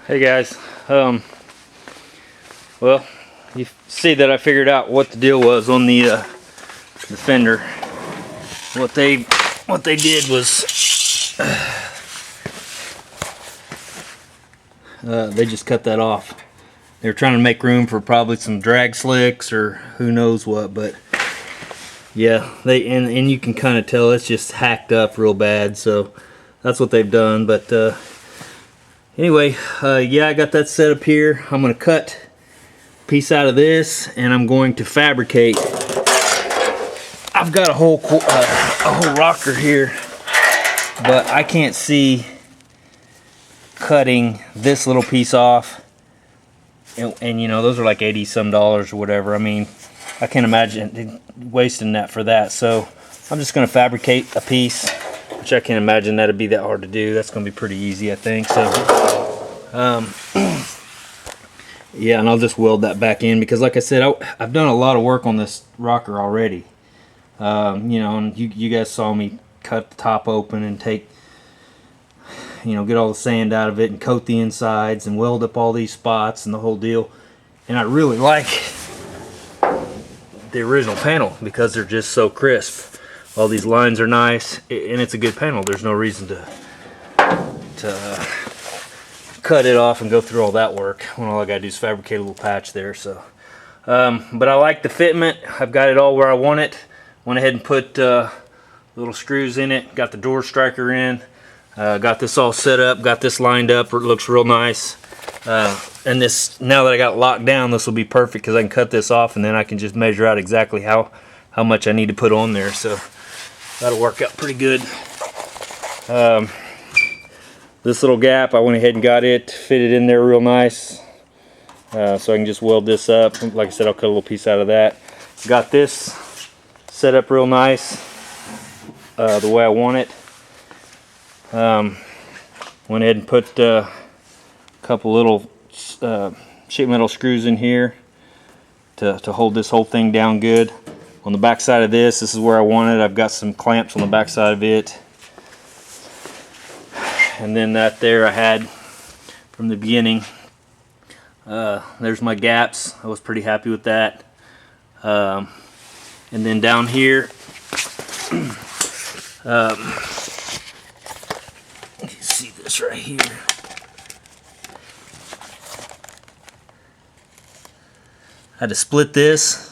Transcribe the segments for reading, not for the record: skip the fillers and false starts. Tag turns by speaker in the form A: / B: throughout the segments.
A: Hey guys, well, you see that I figured out what the deal was on the fender. What they did was they just cut that off. They were trying to make room for probably some drag slicks or who knows what, but yeah, and you can kind of tell it's just hacked up real bad. So that's what they've done, but. Anyway, yeah, I got that set up here. I'm going to cut a piece out of this, and I'm going to fabricate. I've got a whole rocker here, but I can't see cutting this little piece off. And you know, those are like $80 some or whatever. I mean, I can't imagine wasting that for that. So I'm just going to fabricate a piece, which I can't imagine that'd be that hard to do. That's going to be pretty easy, I think. So, yeah, and I'll just weld that back in because, like I said, I've done a lot of work on this rocker already. You know, and you guys saw me cut the top open and take, you know, get all the sand out of it and coat the insides and weld up all these spots and the whole deal. And I really like the original panel because they're just so crisp. All these lines are nice, and it's a good panel. There's no reason to cut it off and go through all that work when all I gotta do is fabricate a little patch there. So, but I like the fitment. I've got it all where I want it. Went ahead and put little screws in it. Got the door striker in. Got this all set up. Got this lined up. It looks real nice. And this, now that I got it locked down, this will be perfect because I can cut this off and then I can just measure out exactly how much I need to put on there. So that'll work out pretty good. This little gap, I went ahead and got it fitted in there real nice. So I can just weld this up. Like I said, I'll cut a little piece out of that. Got this set up real nice, the way I want it. Went ahead and put a couple little sheet metal screws in here to hold this whole thing down good. On the back side of this is where I want it. I've got some clamps on the back side of it. And then that there I had from the beginning. There's my gaps. I was pretty happy with that. And then down here, you can see this right here. I had to split this.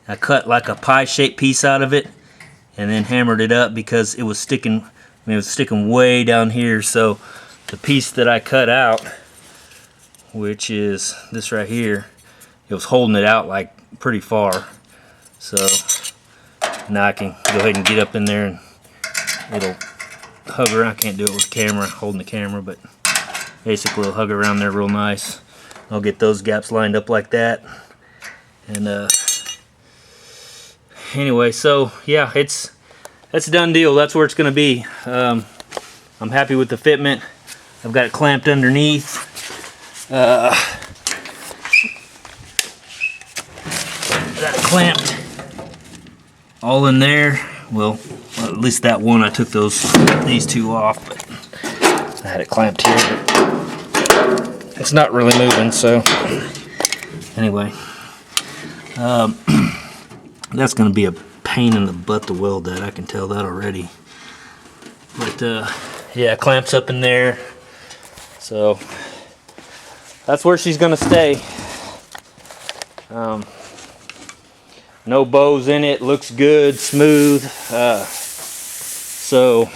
A: I cut like a pie-shaped piece out of it and then hammered it up because it was sticking. It was sticking way down here. So the piece that I cut out, which is this right here, it was holding it out like pretty far. So now I can go ahead and get up in there and it'll hug around. I can't do it with the camera, holding the camera, but basically it'll hug around there real nice. I'll get those gaps lined up like that. And anyway, so yeah, that's a done deal. That's where it's going to be. I'm happy with the fitment. I've got it clamped underneath. Got it clamped all in there. Well, at least that one. I took these two off, but I had it clamped here. But it's not really moving, so anyway, that's going to be a pain in the butt to weld that. I can tell that already. But yeah, clamps up in there. So that's where she's going to stay. No bows in it. Looks good, smooth. So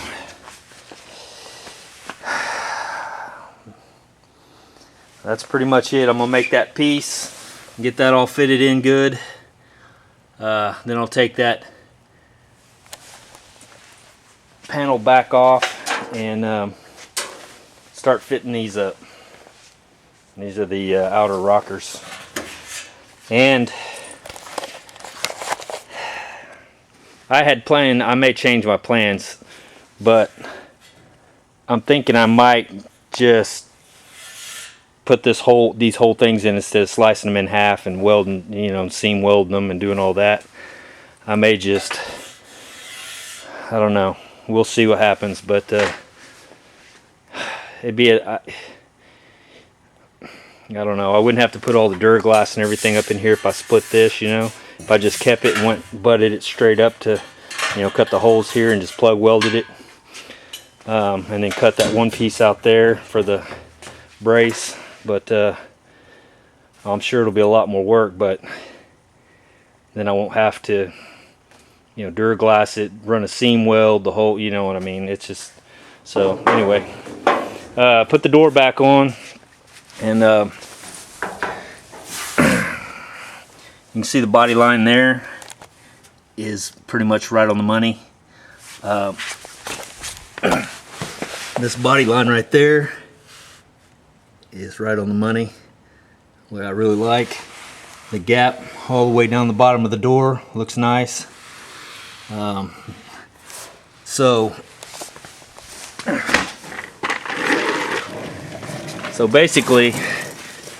A: that's pretty much it. I'm going to make that piece, get that all fitted in good. Then I'll take that panel back off and start fitting these up. These are the outer rockers. And I had planned, I may change my plans, but I'm thinking I might just put these whole things in instead of slicing them in half and welding, you know, seam welding them and doing all that. I may just, I don't know. We'll see what happens, but it'd be I don't know. I wouldn't have to put all the Duraglass and everything up in here if I split this, you know. If I just kept it and butted it straight up to, you know, cut the holes here and just plug welded it. And then cut that one piece out there for the brace. But I'm sure it'll be a lot more work, but then I won't have to, you know, Duraglass it, run a seam weld, the whole, you know what I mean. It's just, so anyway, put the door back on, and you can see the body line there is pretty much right on the money. This body line right there is right on the money. What I really like, the gap all the way down the bottom of the door looks nice. So basically,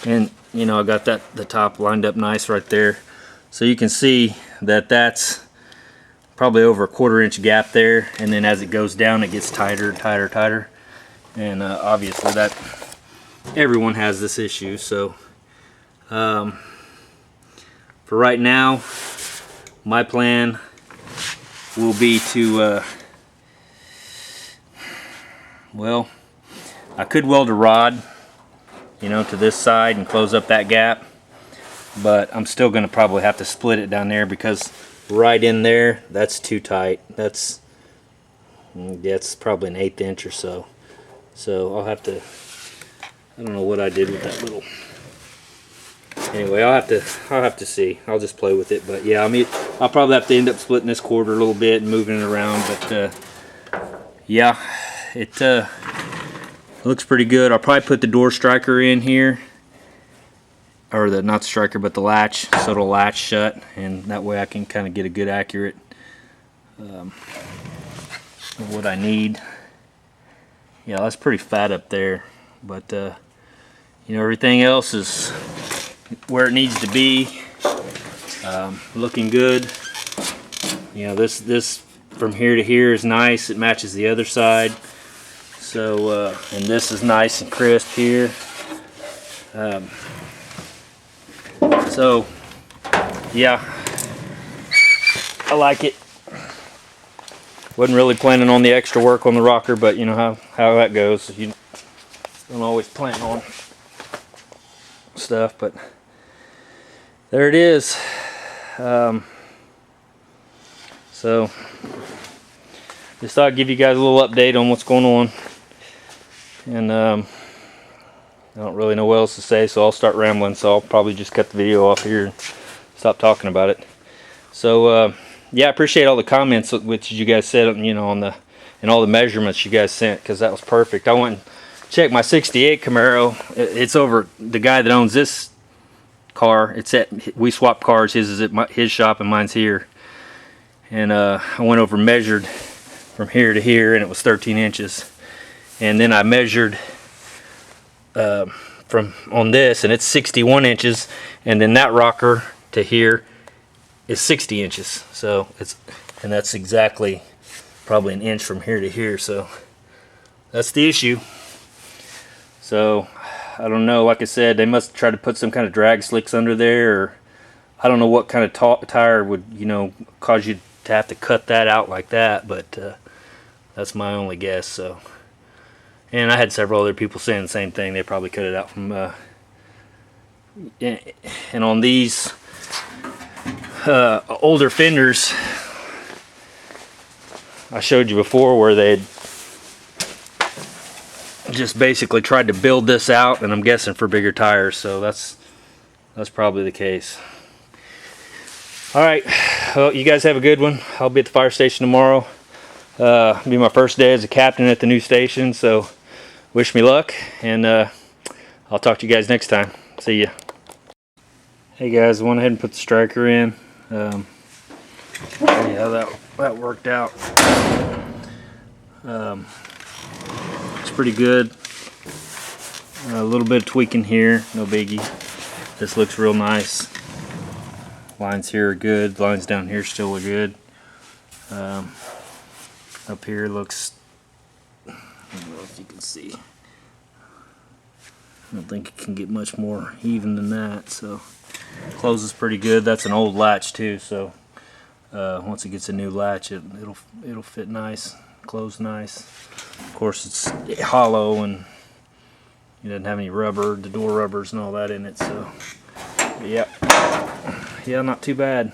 A: and you know, I got the top lined up nice right there. So you can see that that's probably over a 1/4 inch gap there, and then as it goes down it gets tighter, tighter, tighter. And obviously that everyone has this issue. So for right now, my plan will be to well, I could weld a rod, you know, to this side and close up that gap, but I'm still going to probably have to split it down there because right in there, that's too tight. That's probably an 1/8 inch or so. So I'll have to, I don't know what I did with that little. Anyway, I'll have to see. I'll just play with it. But yeah, I mean, I'll probably have to end up splitting this quarter a little bit and moving it around. But yeah, it looks pretty good. I'll probably put the door striker in here, or not the striker, but the latch, so it'll latch shut, and that way I can kind of get a good accurate of what I need. Yeah, that's pretty fat up there, but you know, everything else is where it needs to be. Looking good. You know, this from here to here is nice. It matches the other side. So and this is nice and crisp here. So yeah, I like it. Wasn't really planning on the extra work on the rocker, but you know how that goes. You don't always plan on stuff, but there it is. So just thought I'd give you guys a little update on what's going on, and I don't really know what else to say, so I'll start rambling. So I'll probably just cut the video off here and stop talking about it. So yeah, I appreciate all the comments which you guys said, you know, and all the measurements you guys sent, because that was perfect. I went and checked my '68 Camaro. It's over the guy that owns this car. It's at, we swap cars. His is at his shop and mine's here. And I went over and measured from here to here, and it was 13 inches. And then I measured from on this, and it's 61 inches. And then that rocker to here is 60 inches. So and that's exactly probably 1 inch from here to here. So that's the issue. So I don't know, like I said, they must try to put some kind of drag slicks under there, or I don't know what kind of tire would, you know, cause you to have to cut that out like that, but that's my only guess. So, and I had several other people saying the same thing. They probably cut it out from and on these older fenders I showed you before, where they'd just basically tried to build this out, and I'm guessing for bigger tires. So that's probably the case. All right, well, you guys have a good one. I'll be at the fire station tomorrow. It'll be my first day as a captain at the new station, so wish me luck, and I'll talk to you guys next time. See ya. Hey guys, I went ahead and put the striker in. Yeah, that worked out. It's pretty good. A little bit of tweaking here, no biggie. This looks real nice. Lines here are good. Lines down here still are good. Up here looks, I don't know if you can see. I don't think it can get much more even than that. So closes pretty good. That's an old latch too, so once it gets a new latch, it'll fit nice, close nice. Of course, it's hollow and it doesn't have any rubber, the door rubbers and all that in it. So yeah, not too bad.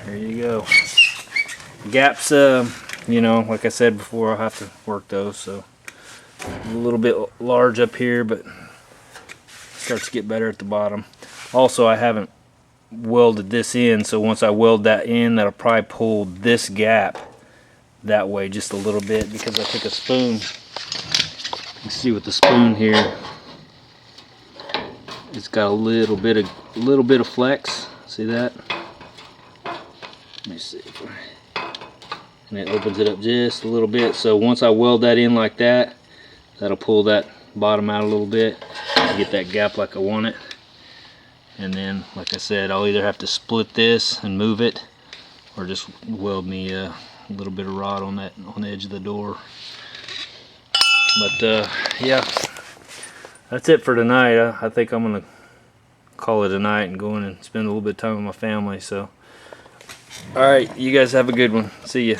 A: There you go. Gaps, you know, like I said before, I'll have to work those. So a little bit large up here, but starts to get better at the bottom. Also, I haven't welded this in, so once I weld that in, that'll probably pull this gap that way just a little bit, because I took a spoon. You can see with the spoon here, it's got a little bit of flex. See that? Let me see. And it opens it up just a little bit. So once I weld that in like that, that'll pull that bottom out a little bit to get that gap like I want it. And then, like I said, I'll either have to split this and move it, or just weld me a little bit of rod on the edge of the door. But yeah, that's it for tonight. I think I'm gonna call it a night and go in and spend a little bit of time with my family. So, all right, you guys have a good one. See ya.